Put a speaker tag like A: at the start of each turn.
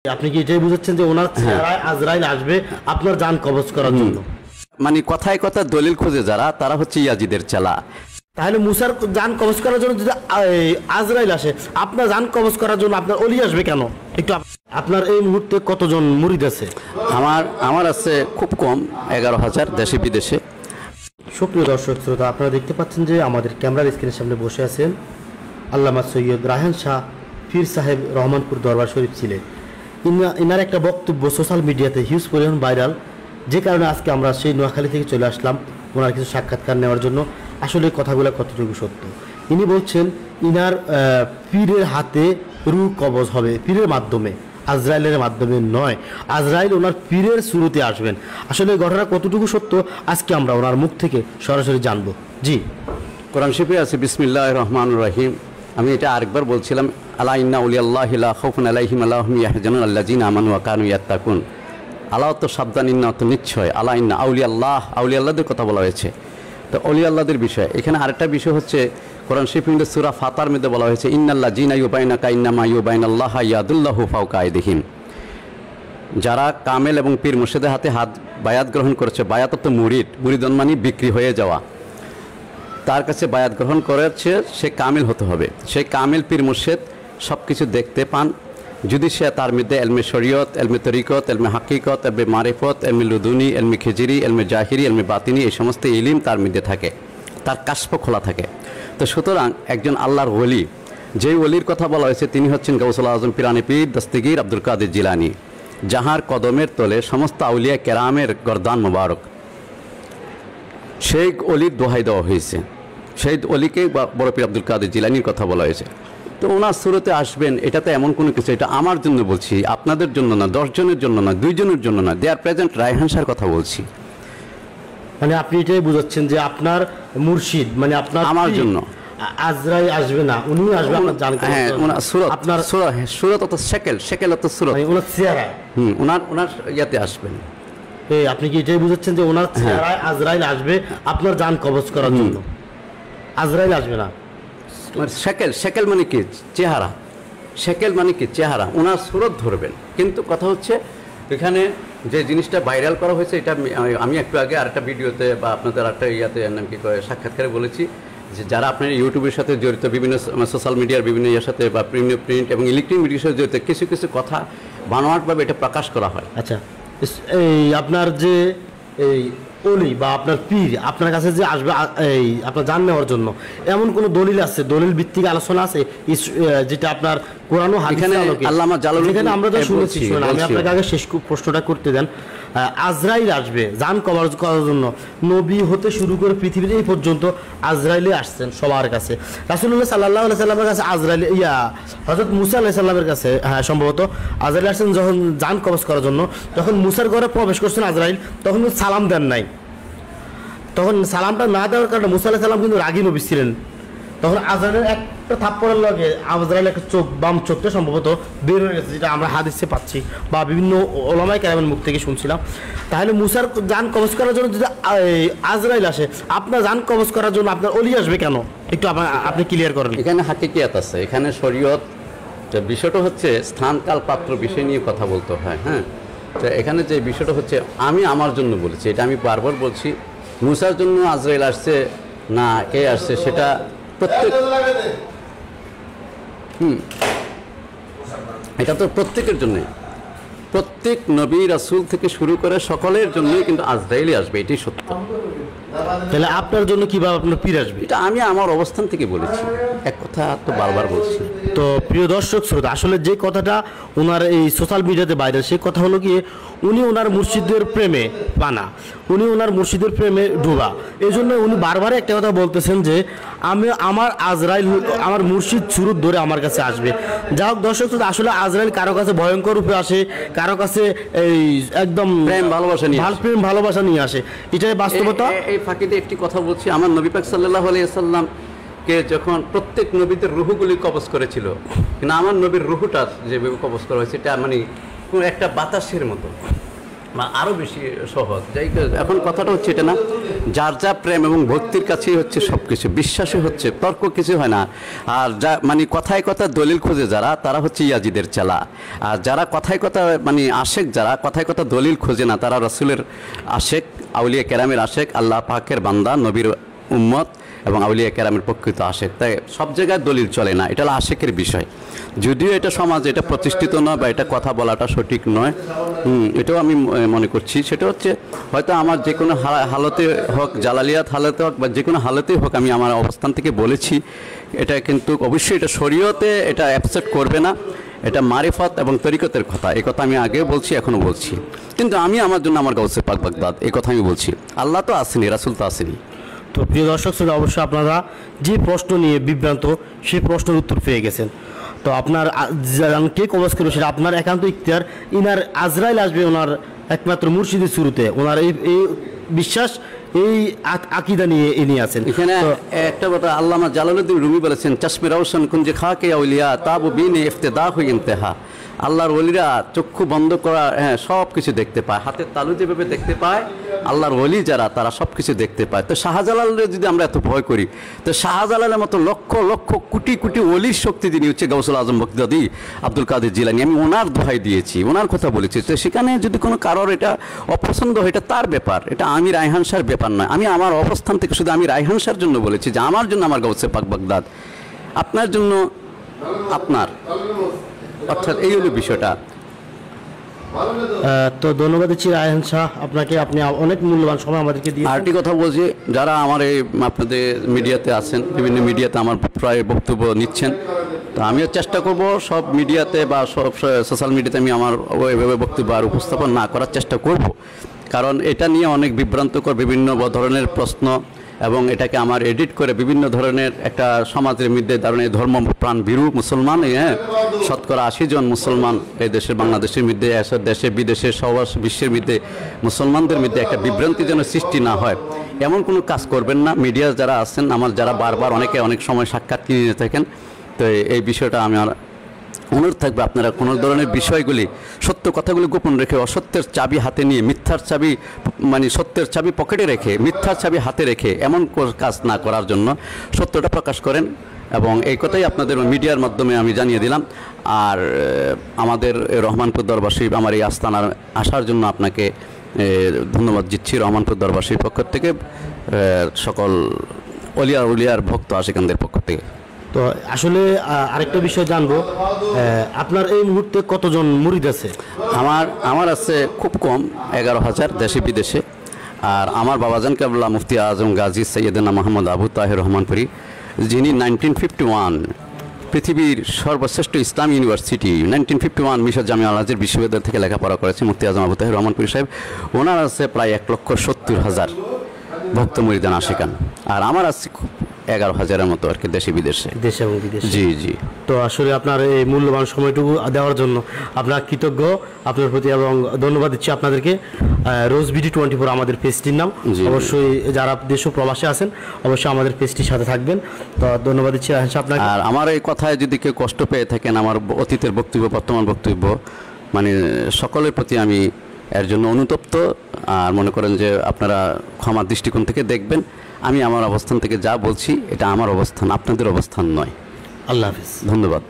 A: আপনি কি এটাই বুঝাচ্ছেন যে ওনার চেহারায় আজরাইল আসবে আপনার জান কবজ করার জন্য?
B: মানে কথায় কথা দলিল খুঁজে যারা, তারা হচ্ছে ইয়াজিদের চেলা।
A: তাহলে মুসার জান কবজ করার জন্য যদি আজরাইল আসে, আপনার জান কবজ করার জন্য আপনার অলি আসবে কেন? একটু আপনার এই মুহূর্তে কতজন মুরিদ আছে?
B: আমার আছে খুব কম, 11,000 দেশে বিদেশে।
A: সুপ্রিয় দর্শক শ্রোতা, আপনারা দেখতে পাচ্ছেন যে আমাদের ক্যামেরার স্ক্রিনের সামনে বসে আছেন আল্লামা সৈয়দ রায়হান শাহ পীর সাহেব রহমানপুর দরবার শরীফ ছিলেন। ইনার একটা বক্তব্য সোশ্যাল মিডিয়াতে হিউজ পরিমাণ ভাইরাল, যে কারণে আজকে আমরা সেই নোয়াখালী থেকে চলে আসলাম ওনার কিছু সাক্ষাৎকার নেওয়ার জন্য। আসলে কথাগুলো কতটুকু সত্য? ইনি বলছেন ইনার পীরের হাতে রূহ কবজ হবে, পীরের মাধ্যমে, আজরাইলের মাধ্যমে নয়। আজরাইল ওনার পীরের শুরুতে আসবেন। আসলে এই ঘটনা কতটুকু সত্য আজকে আমরা ওনার মুখ থেকে সরাসরি জানবো। জি,
B: কোরআন শরীফে আছে বিসমিল্লাহির রহমানির রহিম। আমি এটা আরেকবার বলছিলাম, আলা ইন্না আউলিয়াল্লাহি লা খাউফুন আলাইহিম ওয়া লা হুম ইয়াহজানুন আল্লাযিনা আমানু ওয়া কানু ইয়াত্তাকুন। আল্লাহ তো সাবধান, ইন্না তো নিশ্চয়, আলা ইন্না আউলিয়াল্লাহদের কথা বলা হয়েছে। তো আউলিয়াল্লাহদের বিষয় এখানে আরেকটা বিষয় হচ্ছে, কোরআন শরীফের সূরা ফাতার মধ্যে বলা হয়েছে ইন্নাল্লাযিনা ইউবাইনাকা ইন্নামা ইউবাইনাল্লাহা ইয়াদুল্লাহু ফাওকা আইদিহিম। যারা কামেল এবং পীর মুর্শিদের হাতে বায়াত গ্রহণ করেছে, বায়াত তো মুরিদন মানে বিক্রি হয়ে যাওয়া, তার কাছে বায়াত গ্রহণ করেছে, সে কামিল হতে হবে। সেই কামিল পীর মুর্শিদ সব কিছু দেখতে পান যদি সে তার মধ্যে এলমে শরীয়ত, এলমে তরিকত, এলমে হাকিকত, এলমে মারিফত, এলমে লুদুনি, এলমে খিজিরি, এলমে জাহিরি, এলমে বাতিনি, এই সমস্ত ইলিম তার মধ্যে থাকে, তার কাশফ খোলা থাকে। তো সুতরাং একজন আল্লাহর ওলি, যেই ওলির কথা বলা হয়েছে তিনি হচ্ছেন গাউসুল আজম পিরানি পীর দস্তগীর আব্দুল কাদের জিলানী, যাহার কদমের তলে সমস্ত আউলিয়া কেরামের গর্দান মোবারক। সেই অলির দোহাই দেওয়া হয়েছে, সেই অলিকে বড় পীর আব্দুল কাদের জিলানির কথা বলা হয়েছে। তো ওনার সুরতে আসবেন, এটাতে এমন কোনো কিছু, এটা আমার জন্য বলছি, আপনাদের জন্য না, 10 জনের জন্য না, 2 জনের জন্য না, দে আর প্রেজেন্ট রায়হান শাহর কথা বলছি।
A: মানে আপনি এটাই বুঝাচ্ছেন যে আপনার মুর্শিদ মানে আপনার
B: আমার জন্য
A: আজরাইল আসবে না, উনি আসবে আপনার জান কবজ।
B: হ্যাঁ, ওনার সুরত, আপনার সুরত অত শেকেল অত সুরত,
A: ওনার চেহারা
B: ওনার ইয়াতে আসবেন।
A: আপনি কি এটাই বুঝাচ্ছেন যে ওনার চেহারায় আজরাইল আসবে আপনার জান কবজ করার জন্য? আজরাইল আসবে না।
B: শেকেল মানে কি? চেহারা। শেকেল মানে কি? চেহারা। ওনার সুরত ধরবেন। কিন্তু কথা হচ্ছে এখানে যে জিনিসটা ভাইরাল করা হয়েছে, এটা আমি একটু আগে আরেকটা ভিডিওতে বা আপনাদের আরেকটা ইয়াতে নাম কি কয় সাক্ষাৎকারে বলেছি যে যারা আপনার ইউটিউবের সাথে জড়িত, বিভিন্ন সোশ্যাল মিডিয়ার বিভিন্ন ইয়ের সাথে বা প্রিন্ট এবং ইলেকট্রনিক মিডিয়ার সাথে জড়িত, কিছু কিছু কথা বানোয়াটভাবে এটা প্রকাশ করা হয়।
A: আচ্ছা, এই আপনার যে এই অলি বা আপনার পীর আপনার কাছে যে আসবে এই আপনার জান নেওয়ার জন্য, এমন কোন দলিল আছে, দলিল ভিত্তিক আলোচনা আছে যেটা আপনার কোরআন ও হাদিসে আল্লামা জালালউদ্দিন আমরা যা শুনেছি? আমি আপনাকে আগে শেষ প্রশ্নটা করতে দেন। আজরাইল আসবে জান কবজ করার জন্য, নবী হতে শুরু করে পৃথিবীর এই পর্যন্ত আজরাইলে আসছেন সবার কাছে। রাসূলুল্লাহ সাল্লাল্লাহু আলাইহি সাল্লামের কাছে আজরাইল, হযরত মুসা আলাইহিস সালামের কাছে সম্ভবত আজরাইল আসছেন যখন জান কবজ করার জন্য। যখন মুসার ঘরে প্রবেশ করছেন আজরাইল, তখন সালাম দেন নাই। তখন সালামটা না দেওয়ার কারণে মুসা আলাইহিস সালাম কিন্তু রাগী নবী ছিলেন। তখন আজরাইলের একটা থাপ্পড়ের লগে আজরাইল একটা চোখ, বাম চোখটা সম্ভবত বের হয়ে গেছে, যেটা আমরা হাদিসে পাচ্ছি বা বিভিন্ন ওলামায়ে কেরামের মুখ থেকে শুনছিলাম। তাহলে মুসার জান কবজ করার জন্য যদি আজরাইল আসে, আপনার জান কবজ করার জন্য আপনার অলি আসবে কেন? একটু আপনি ক্লিয়ার করেন।
B: এখানে হাকিকিয়াত আছে, এখানে শরীয়ত। বিষয়টা হচ্ছে স্থান কাল পাত্র বিষয় নিয়ে কথা বলতে হয়। হ্যাঁ, তো এখানে যে বিষয়টা হচ্ছে, আমি আমার জন্য বলেছি, এটা আমি বারবার বলছি, মুসার জন্য আজরাইল আসছে না কে আসছে সেটা এটা তো প্রত্যেকের জন্যই, প্রত্যেক নবী রাসূল থেকে শুরু করে সকলের জন্যই কিন্তু আজরাইলই আসবে, এটাই সত্য।
A: তাহলে আপনার জন্য কিভাবে আপনার পীর আসবে?
B: এটা আমি আমার অবস্থান থেকে বলেছি, এক কথা তো বারবার বলছি।
A: তো প্রিয় দর্শক শ্রোতা, আসলে যে কথাটা ওনার এই সোশ্যাল মিডিয়াতে ভাইরাল, সেই কথা হলো কি, উনি ওনার মুর্শিদের প্রেমে পানা, উনি ওনার মুর্শিদের প্রেমে ডুবা। এই জন্য উনি বারবার একটা কথা বলতেছেন যে আমার আজরাইল, আমার মুর্শিদ সুরত ধরে আমার কাছে আসবে। যা হোক দর্শক শ্রোতা, আসলে আজরাইল কারো কাছে ভয়ঙ্কর রূপে আসে, কারো কাছে এই একদম
B: প্রেম
A: ভালোবাসা নিয়ে আসে, এটাই বাস্তবতা।
B: এই ফাঁকিতে একটি কথা বলছি, আমার নবী পাক সাল্লাল্লাহু আলাইহি ওয়াসাল্লাম কে যখন প্রত্যেক নবীদের রুহগুলি কবজ করেছিল, কিন্তু আমার নবীর রুহটা যেভাবে কবজ করা হয়েছে, এটা মানে একটা বাতাসের মতো, আরও বেশি সহজ। যাই এখন কথাটা হচ্ছে এটা না, যার যা প্রেম এবং ভক্তির কাছেই হচ্ছে সব কিছু, বিশ্বাসই হচ্ছে, তর্ক কিছু হয় না। আর যা মানে কথায় কথা দলিল খোঁজে যারা, তারা হচ্ছে ইয়াজিদের চেলা। আর যারা কথায় কথা মানে আশেক, যারা কথায় কথা দলিল খোঁজে না, তারা রাসূলের আশেক, আউলিয়া কেরামের আশেক, আল্লাহ পাকের বান্দা, নবীর উম্মত এবং আউলিয়া কেরামের প্রকৃত আশেক। তাই সব জায়গায় দলিল চলে না, এটা হলো আশেকের বিষয়। যদিও এটা সমাজে এটা প্রতিষ্ঠিত নয় বা এটা কথা বলাটা সঠিক নয়, এটাও আমি মনে করছি। সেটা হচ্ছে হয়তো আমার যে কোনো হালতে হোক, জালালিয়াত হালতে হোক বা যে কোনো হালতেই হোক, আমি আমার অবস্থান থেকে বলেছি। এটা কিন্তু অবশ্যই এটা শরীয়তে এটা অ্যাকসেপ্ট করবে না, এটা মারিফত এবং তরিকতের কথা। এই কথা আমি আগেও বলছি, এখনও বলছি। কিন্তু আমি আমার জন্য আমার গাউসে পাক বাগদাদ, এই কথা আমি বলছি। আল্লাহ তো আসেনি, রাসূল তো আসেনি।
A: তো প্রিয় দর্শক শ্রোতা, অবশ্যই আপনারা যে প্রশ্ন নিয়ে বিভ্রান্ত, সেই প্রশ্নের উত্তর পেয়ে গেছেন। তো আপনার কে কবজ করবে সেটা আপনার একান্ত ইখতিয়ার। ইনার আজরাইল আসবে ওনার একমাত্র মুর্শিদের শুরুতে, ওনার এই বিশ্বাস, এই আকিদা নিয়ে ইনি আছেন।
B: এখানে একটা কথা আল্লামা জালালউদ্দিন রুমি বলেছেন, চাশমে রওশন কুঞ্জে খাকে আউলিয়া তাবু বিনে ইফতেদা হই ইন্তেহা। আল্লাহর ওলিরা চক্ষু বন্ধ করা, হ্যাঁ, সব কিছু দেখতে পায়, হাতের তালু যেভাবে দেখতে পায়, আল্লাহর ওলি যারা তারা সব কিছু দেখতে পায়। তো শাহজালালের যদি আমরা এত ভয় করি, তো শাহজালালের মতো লক্ষ লক্ষ কোটি কোটি ওলির শক্তি যিনি হচ্ছে গাউসুল আজম বগদাদি আব্দুল কাদের জিলানী, আমি ওনার দোহাই দিয়েছি, ওনার কথা বলেছি। তো সেখানে যদি কোনো কারোর এটা অপছন্দ হয়, এটা তার ব্যাপার, এটা আমি রায়হান শাহর ব্যাপার নয়। আমি আমার অবস্থান থেকে শুধু আমি রায়হান শাহর জন্য বলেছি যে আমার জন্য আমার গাউসে পাক বাগদাদ, আপনার জন্য আপনার, অর্থাৎ এই হলো বিষয়টা।
A: তো ধন্যবাদ দিচ্ছি রায়হান শাহ আপনাকে, আপনি অনেক মূল্যবান সময় আমাদেরকে দিয়ে।
B: আরেকটি কথা বলছি, যারা আমার এই আপনাদের মিডিয়াতে আছেন, বিভিন্ন মিডিয়াতে আমার প্রায় বক্তব্য নিচ্ছেন, তো আমিও চেষ্টা করব সব মিডিয়াতে বা সব সোশ্যাল মিডিয়াতে আমি আমার ওইভাবে বক্তব্য আর উপস্থাপন না করার চেষ্টা করব। কারণ এটা নিয়ে অনেক বিভ্রান্তকর বিভিন্ন ধরনের প্রশ্ন, এবং এটাকে আমার এডিট করে বিভিন্ন ধরনের একটা সমাজের মধ্যে ধরনের ধর্মপ্রাণ ভীরু মুসলমান, হ্যাঁ, শতকরা 80 জন মুসলমান এই দেশের, বাংলাদেশের মধ্যে, দেশে বিদেশে সব বিশ্বের মধ্যে মুসলমানদের মধ্যে একটা বিভ্রান্তি যেন সৃষ্টি না হয়, এমন কোনো কাজ করবেন না। মিডিয়া যারা আছেন, আমার যারা বারবার অনেকে অনেক সময় সাক্ষাৎ কিনে নিয়ে থাকেন, তো এই বিষয়টা আমি আর অনুরোধ থাকবে, আপনারা কোনো ধরনের বিষয়গুলি, সত্য কথাগুলি গোপন রেখে, অসত্যের চাবি হাতে নিয়ে, মিথ্যার চাবি মানে সত্যের চাবি পকেটে রেখে, মিথ্যার চাবি হাতে রেখে এমন কাজ না করার জন্য সত্যটা প্রকাশ করেন। এবং এই কথাই আপনাদের মিডিয়ার মাধ্যমে আমি জানিয়ে দিলাম। আর আমাদের রহমানপুর দরবার শরীফ, আমার এই আস্তানার আসার জন্য আপনাকে ধন্যবাদ দিচ্ছি রহমানপুর দরবার শরীফ পক্ষ থেকে, সকল উলিয়ার ভক্ত আশিকানদের পক্ষ থেকে।
A: তো আসলে আরেকটা বিষয় জানবো, আপনার এই মুহূর্তে কতজন মুরিদ আছে?
B: আমার আছে খুব কম, 11,000 দেশে বিদেশে। আর আমার বাবাজান কেবলা মুফতি আজম গাজী সৈয়দনা মোহাম্মদ আবু তাহের রহমানপুরি, যিনি 1951 পৃথিবীর সর্বশ্রেষ্ঠ ইসলামী ইউনিভার্সিটি 1951 মিশর জামিয়া আল আজহার বিশ্ববিদ্যালয় থেকে লেখাপড়া করেছে মুফতি আজম আবু তাহের রহমানপুরি সাহেব। ওনার আছে প্রায় 1,70,000 ভক্ত মুরিদান আশিকান। আর আমার আছে 11,000-এর মতো আর কি দেশে বিদেশে,
A: দেশে এবং বিদেশে।
B: জি জি।
A: তো আসলে আপনার এই মূল্যবান সময়টুকু দেওয়ার জন্য আপনার কৃতজ্ঞ আপনার প্রতি, এবং ধন্যবাদ দিচ্ছি আপনাদেরকে। রোজ বিডি 24 আমাদের পেজটির নাম, অবশ্যই যারা দেশ ও প্রবাসে আছেন অবশ্যই আমাদের পেজটির সাথে থাকবেন। তো ধন্যবাদ দিচ্ছি আপনাকে।
B: আর আমার এই কথায় যদি কেউ কষ্ট পেয়ে থাকেন, আমার অতীতের বক্তব্য, বর্তমান বক্তব্য, মানে সকলের প্রতি আমি এর জন্য অনুতপ্ত। আর মনে করেন যে আপনারা ক্ষমার দৃষ্টিকোণ থেকে দেখবেন। আমি আমার অবস্থান থেকে যা বলছি, এটা আমার অবস্থান, আপনাদের অবস্থান নয়।
A: আল্লাহ হাফিজ,
B: ধন্যবাদ।